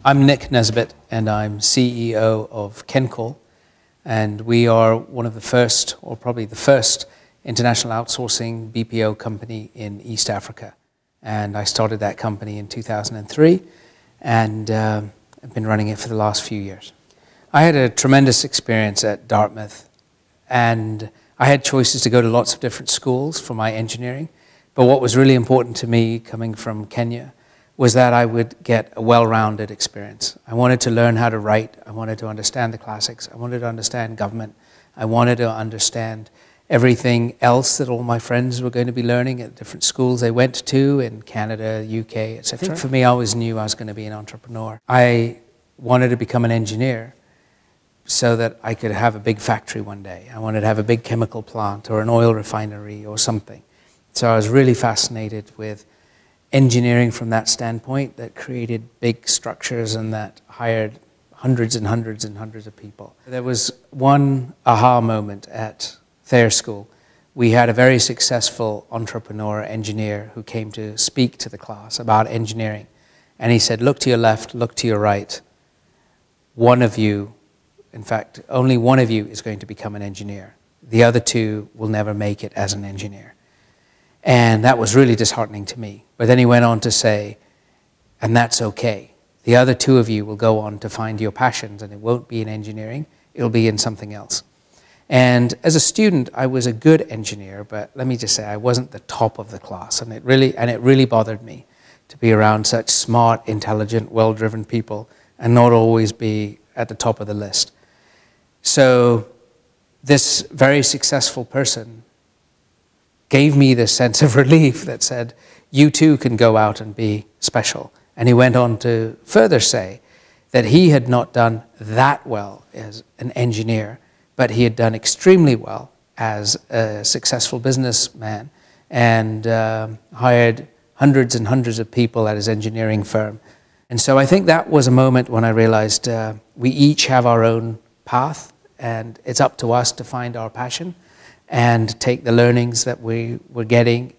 I'm Nick Nesbitt, and I'm CEO of Kencall, and we are one of the first, or probably the first, international outsourcing BPO company in East Africa. And I started that company in 2003, and I've been running it for the last few years. I had a tremendous experience at Dartmouth, and I had choices to go to lots of different schools for my engineering, but what was really important to me coming from Kenya was that I would get a well-rounded experience. I wanted to learn how to write, I wanted to understand the classics, I wanted to understand government, I wanted to understand everything else that all my friends were going to be learning at different schools they went to in Canada, UK, etc. I think for me, I always knew I was going to be an entrepreneur. I wanted to become an engineer so that I could have a big factory one day. I wanted to have a big chemical plant or an oil refinery or something. So I was really fascinated with engineering from that standpoint, that created big structures and that hired hundreds and hundreds and hundreds of people. There was one aha moment at Thayer School. We had a very successful entrepreneur engineer who came to speak to the class about engineering. And he said, look to your left, look to your right. One of you, in fact, only one of you is going to become an engineer. The other two will never make it as an engineer. And that was really disheartening to me. But then he went on to say, and that's okay. The other two of you will go on to find your passions, and it won't be in engineering, it'll be in something else. And as a student, I was a good engineer, but let me just say, I wasn't the top of the class. And it really bothered me to be around such smart, intelligent, well-driven people and not always be at the top of the list. So this very successful person gave me this sense of relief that said, you too can go out and be special. And he went on to further say that he had not done that well as an engineer, but he had done extremely well as a successful businessman and hired hundreds and hundreds of people at his engineering firm. And so I think that was a moment when I realized we each have our own path, and it's up to us to find our passion and take the learnings that we were getting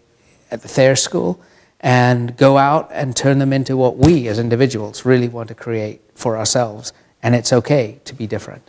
at the Thayer School and go out and turn them into what we as individuals really want to create for ourselves. And it's okay to be different.